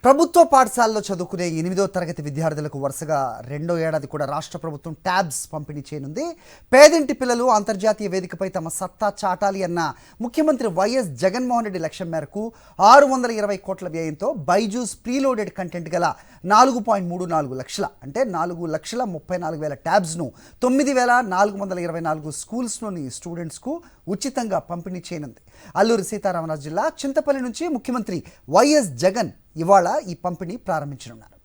ప్రభుత్వ పాఠశాలలో చదువుకునే 8వ తరగతి విద్యార్థులకు వరుసగా రెండో ఏడాది కూడా రాష్ట్ర ప్రభుత్వం ట్యాబ్స్ పంపిణీ చేయనుంది. పేదింటి పిల్లలు అంతర్జాతీయ వేదికపై తమ సత్తా చాటాలి అన్న ముఖ్యమంత్రి వైఎస్ జగన్మోహన్ రెడ్డి లక్ష్యం మేరకు 620 కోట్ల వ్యయంతో బైజూస్ ప్రీలోడెడ్ కంటెంట్ గల 4.34 లక్షల అంటే 4,34,000 ట్యాబ్స్ను 9,424 స్కూల్స్లోని స్టూడెంట్స్కు ఉచితంగా పంపిణీ చేయనుంది. అల్లూరి సీతారామరాజు జిల్లా చింతపల్లి నుంచి ముఖ్యమంత్రి వైఎస్ జగన్ ఇవాళ ఈ పంపిణీ ప్రారంభించనున్నారు.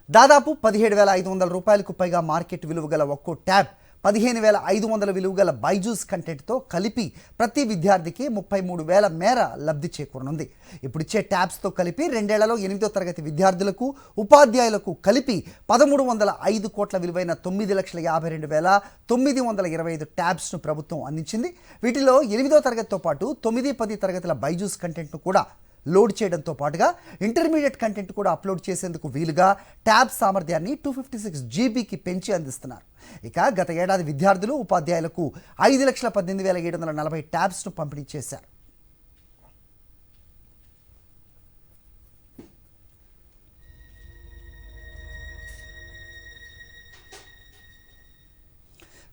దాదాపు 17,500 రూపాయలకు పైగా మార్కెట్ విలువ గల ఒక్కో ట్యాబ్ 15,500 విలువ గల బైజూస్ కంటెంట్తో కలిపి ప్రతి విద్యార్థికి 33,000 మేర లబ్ధి చేకూరనుంది. ఇప్పుడిచ్చే ట్యాబ్స్తో కలిపి రెండేళ్లలో 8వ తరగతి విద్యార్థులకు ఉపాధ్యాయులకు కలిపి 1,305 కోట్ల విలువైన 9,52,925 ట్యాబ్స్ను ప్రభుత్వం అందించింది. వీటిలో 8వ తరగతితో పాటు 9, 10 తరగతుల బైజూస్ కంటెంట్ను కూడా లోడ్ చేయడంతో పాటుగా ఇంటర్మీడియట్ కంటెంట్ కూడా అప్లోడ్ చేసేందుకు వీలుగా ట్యాబ్ సామర్థ్యాన్ని 256 జీబీకి పెంచి అందిస్తున్నారు. ఇక గత ఏడాది విద్యార్థులు ఉపాధ్యాయులకు 5,18,740 ట్యాబ్స్ను పంపిణీ చేశారు.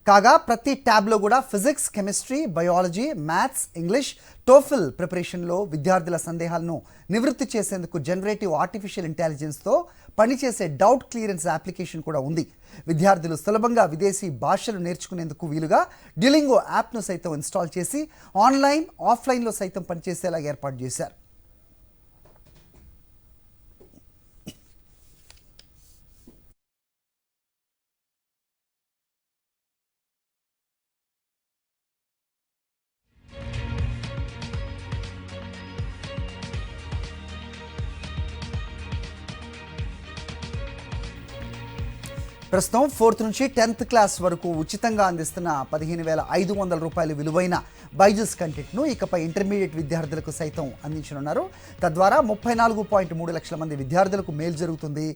కాగా ప్రతి ట్యాబ్లో కూడా physics, chemistry, biology, maths, English, TOEFL ప్రిపరేషన్లో విద్యార్థుల సందేహాలను నివృత్తి చేసేందుకు జనరేటివ్ ఆర్టిఫిషియల్ ఇంటెలిజెన్స్తో పనిచేసే డౌట్ క్లియరెన్స్ అప్లికేషన్ కూడా ఉంది. విద్యార్థులు సులభంగా విదేశీ భాషలు నేర్చుకునేందుకు వీలుగా డ్యూలింగో యాప్ను సైతం ఇన్స్టాల్ చేసి ఆన్లైన్, ఆఫ్లైన్లో సైతం పనిచేసేలా ఏర్పాటు చేశారు. ప్రస్తుతం 4th నుంచి 10th క్లాస్ వరకు ఉచితంగా అందిస్తున్న 15,500 రూపాయల విలువైన బైజూస్ కంటెంట్ను ఇకపై ఇంటర్మీడియట్ విద్యార్థులకు సైతం అందించనున్నారు. తద్వారా 34.3 లక్షల మంది విద్యార్థులకు మేలు జరుగుతుంది.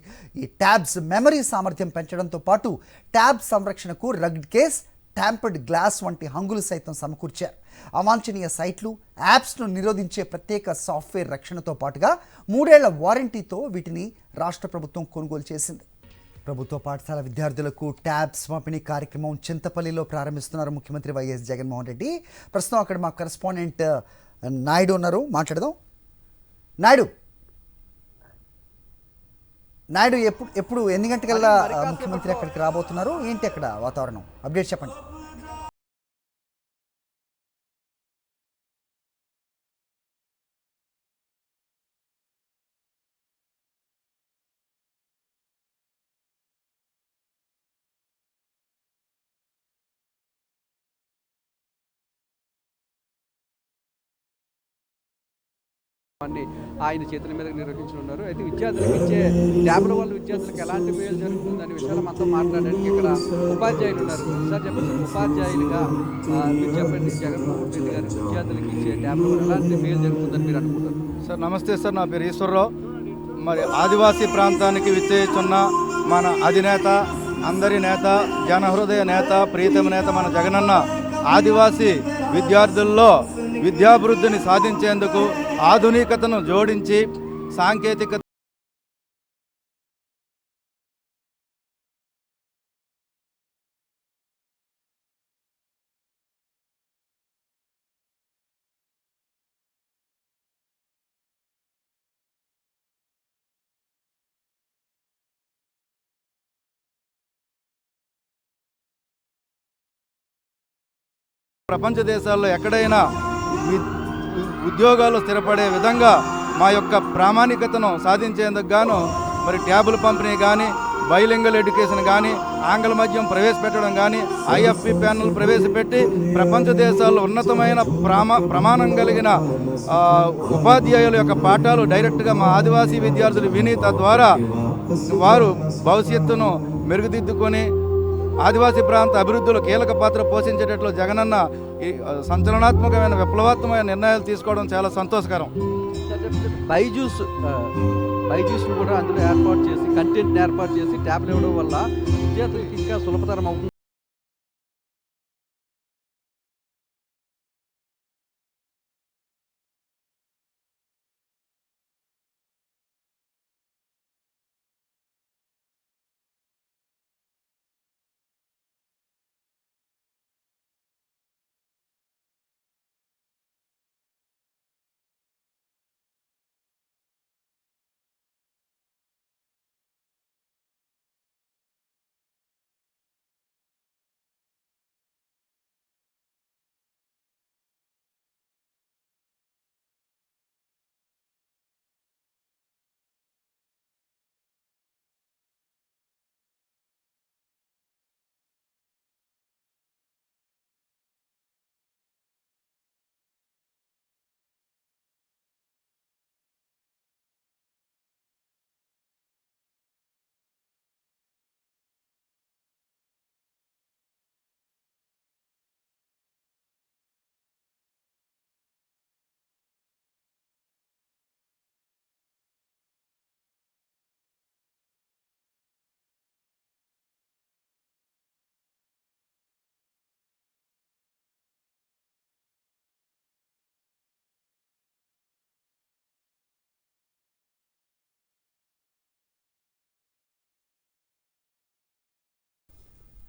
ఈ ట్యాబ్స్ మెమరీ సామర్థ్యం పెంచడంతో పాటు ట్యాబ్ సంరక్షణకు రగ్డ్ కేస్, ట్యాంపర్డ్ గ్లాస్ వంటి హంగులు సైతం సమకూర్చారు. అవాంఛనీయ సైట్లు, యాప్స్ను నిరోధించే ప్రత్యేక సాఫ్ట్వేర్ రక్షణతో పాటుగా 3 ఏళ్ల వారంటీతో వీటిని రాష్ట్ర ప్రభుత్వం కొనుగోలు చేసింది. ప్రభుత్వ పాఠశాల విద్యార్థులకు ట్యాబ్స్ పంపిణీ కార్యక్రమం చింతపల్లిలో ప్రారంభిస్తున్నారు ముఖ్యమంత్రి వైఎస్ జగన్మోహన్ రెడ్డి. ప్రస్తుతం అక్కడ మా కరెస్పాండెంట్ నాయుడు ఉన్నారు, మాట్లాడదాం. నాయుడు ఎప్పుడు ఎన్ని గంటకల్లా ముఖ్యమంత్రి అక్కడికి రాబోతున్నారు, ఏంటి అక్కడ వాతావరణం, అప్డేట్ చెప్పండి. ఆయన చేతుల మీద నిర్వహించనున్నారు. అయితే విద్యార్థులకు ఇచ్చే ట్యాబ్ల వల్ల విద్యార్థులకు ఎలాంటి మేలు జరుగుతుంది అనే విషయాలు మనతో మాట్లాడడానికి ఇక్కడ ఉపాధ్యాయులు ఉన్నారు. సార్ చెప్పండి, ఉపాధ్యాయులుగా మీరు చెప్పండి, జగన్మోహన్ రెడ్డి గారు విద్యార్థులకు ఇచ్చే ట్యాబ్ల వల్ల ఎలాంటి మేలు జరుగుతుందని మీరు అనుకుంటారు? సార్ నమస్తే సార్, నా పేరు ఈశ్వరరావు. మరి ఆదివాసీ ప్రాంతానికి విచ్చేస్తున్న మన అధినేత, అందరి నేత, జనహృదయ నేత, ప్రీతమ నేత మన జగనన్న ఆదివాసీ విద్యార్థుల్లో విద్యాభివృద్ధిని సాధించేందుకు ఆధునికతను జోడించి సాంకేతికత ప్రపంచ దేశాల్లో ఎక్కడైనా ఉద్యోగాలు స్థిరపడే విధంగా మా యొక్క ప్రామాణికతను సాధించేందుకు గాను మరి ట్యాబుల పంపిణీ కానీ, బైలింగల్ ఎడ్యుకేషన్ కానీ, ఆంగ్ల మాధ్యమం ప్రవేశపెట్టడం కానీ, ఐఎఫ్పి ప్యానల్ ప్రవేశపెట్టి ప్రపంచ దేశాల్లో ఉన్నతమైన ప్రమాణం కలిగిన ఉపాధ్యాయుల యొక్క పాఠాలు డైరెక్ట్గా మా ఆదివాసీ విద్యార్థులు విని తద్వారా వారు భవిష్యత్తును మెరుగుదిద్దుకొని ఆదివాసీ ప్రాంత అభివృద్ధిలో కీలక పాత్ర పోషించేటట్లు జగనన్న సంచలనాత్మకమైన విప్లవాత్మకమైన నిర్ణయాలు తీసుకోవడం చాలా సంతోషకరం. బైజూస్ను కూడా అందులో ఏర్పాటు చేసి కంటెంట్ని ఏర్పాటు చేసి ట్యాబ్లు ఇవ్వడం వల్ల విద్యార్థులకు ఇంకా సులభతరం అవుతుంది.